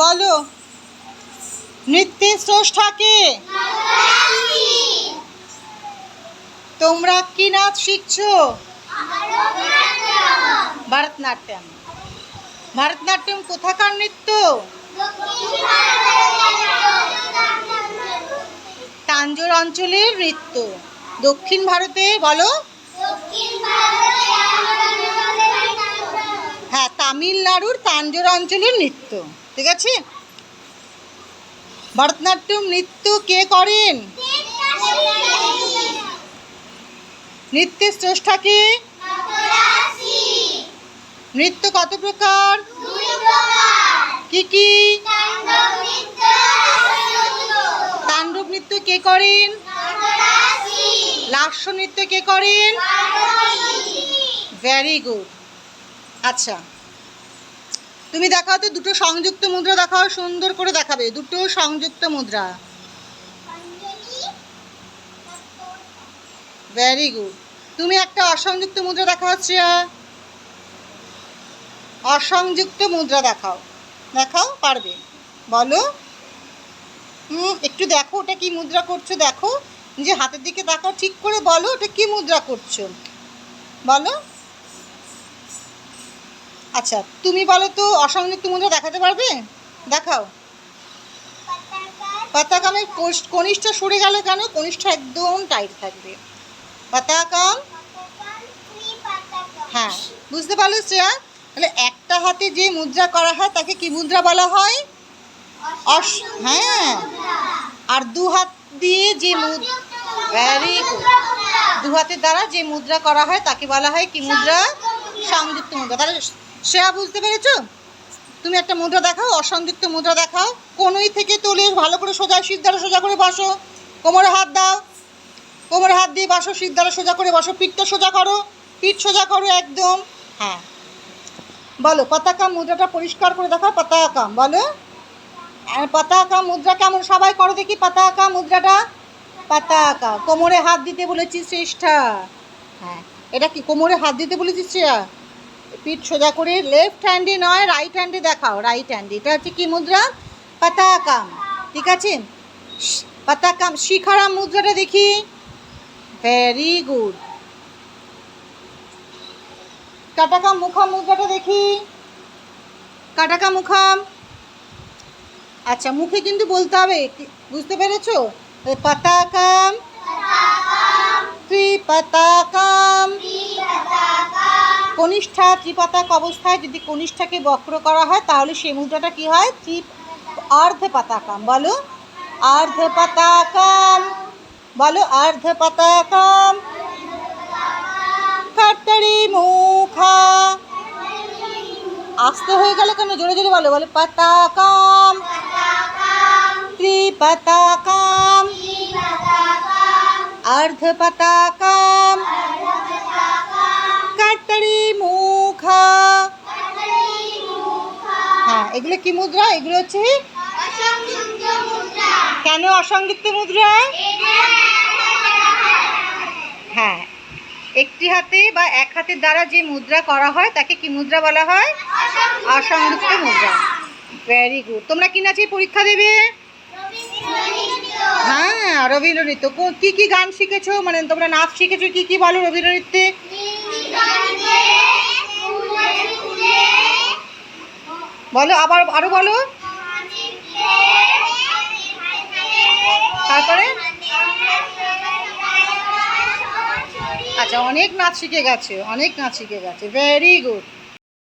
বলো, নৃত্যের স্রষ্টা কে? তোমরা কি নাচ শিখছো? ভারতনাট্যম। ভারতনাট্যম কোথাকার নৃত্য? তাঞ্জোর অঞ্চলের নৃত্য। দক্ষিণ ভারতে বলো। হ্যাঁ, তামিলনাড়ুর তাঞ্জোর অঞ্চলের নৃত্য। ঠিক আছে। ভারতনাট্যম নৃত্য কে করেন? নৃত্যের স্রষ্টা কে? নৃত্য কত প্রকার? কি কি? তাণ্ডব নৃত্য কে করেন? লাস্য নৃত্য কে করেন? Very good. আচ্ছা, তুমি দেখাও তো দুটো সংযুক্ত মুদ্রা দেখাও, সুন্দর করে দেখাবে দুটো সংযুক্ত মুদ্রা। Very good. তুমি একটা অসংযুক্ত মুদ্রা দেখাও শ্রেয়া। অসংযুক্ত মুদ্রা দেখাও, দেখাও, পারবে? বলো। একটু দেখো ওটা কি মুদ্রা করছো, দেখো নিজে হাতের দিকে দেখাও, ঠিক করে বলো ওটা কি মুদ্রা করছো, বলো। আচ্ছা, তুমি বলো তো অসংযুক্ত মুদ্রা দেখাতে পারবে? দেখাও। পাতাকামে কনিষ্ঠ সরে গেল কেন? কনিষ্ঠ একদম টাইট থাকবে। পাতাকাম। হ্যাঁ, বুঝতে পারলো শ্রেয়া? তাহলে একটা হাতে যে মুদ্রা করা হয় তাকে কি মুদ্রা বলা হয়? হ্যাঁ। আর দু হাত দিয়ে যে ভেরি গুড, দু হাতের দ্বারা যে মুদ্রা করা হয় তাকে বলা হয় কি মুদ্রা? সংযুক্ত মুদ্রা। তাহলে শ্রেয়া বুঝতে পেরেছো? তুমি একটা মুদ্রা দেখাও, অসংযুক্ত মুদ্রা দেখাও। কোনোই থেকে তোলে ভালো করে সোজা, সিদ্ধারা সোজা করে বসো, কোমরে হাত দাও, কোমরে হাত দিয়ে বসো, সিদ্ধারা সোজা করে বসো, পিঠটা সোজা করো, পিঠ সোজা করো একদম। হ্যাঁ, বলো পতাকা মুদ্রাটা পরিষ্কার করে দেখাও। পতাকা বলো। পতাকা মুদ্রা কেমন সবাই করো দেখি। পতাকা মুদ্রাটা, পতাকা। কোমরে হাত দিতে বলেছি শ্রেষ্ঠা। হ্যাঁ, এটা কি কোমরে হাত দিতে বলেছি শ্রেয়া? পিঠ সোজা করে লেফট হ্যান্ডে নয়, রাইট হ্যান্ডে দেখাও, রাইট হ্যান্ডে। এটা হচ্ছে কি মুদ্রা? পতাকাম। ঠিক আছে। পতাকাম। শিখারাম মুদ্রাটা দেখি। Very good. কাটাকা মুখাম মুদ্রাটা দেখি। কাটাকা মুখাম। আচ্ছা, মুখে কিন্তু বলতে হবে, বুঝতে পেরেছো? পতাকাম, ত্রিপতাকাম। কনিষ্ঠা ত্রিপতাক অবস্থায় যদি কনিষ্ঠাকে বক্র করা হয় তাহলে সেই মুদ্রাটা কি হয়? অর্ধ পতাকাম। বলো অর্ধ পতাকাম। বলো অর্ধ পতাকাম। কর্তরি মুখা। আস্তে হয়ে গেল কেন? জোরে জোরে বলো। বলো পতাকাম, ত্রিপতাকাম, অর্ধ পতাকাম, কর্তরি মুখা। হ্যাঁ, এগুলো কি মুদ্রা? এগুলো হচ্ছে কেন অসংযুক্ত মুদ্রা? হ্যাঁ, একটি হাতে বা এক হাতের দ্বারা যে মুদ্রা করা হয় তাকে কি মুদ্রা বলা হয়? অসংযুক্ত মুদ্রা। Very good. তোমরা কি নাচে পরীক্ষা দেবে? হ্যাঁ, রবীন্দ্র নৃত্য। কি কি গান শিখেছো, মানে তোমরা নাচ শিখেছো কি কি বলো রবীন্দ্র নৃত্যে? বলো, আবার আরো বলো। তারপরে আচ্ছা, অনেক নাচ শিখে গেছে, অনেক নাচ শিখে গেছে। Very good.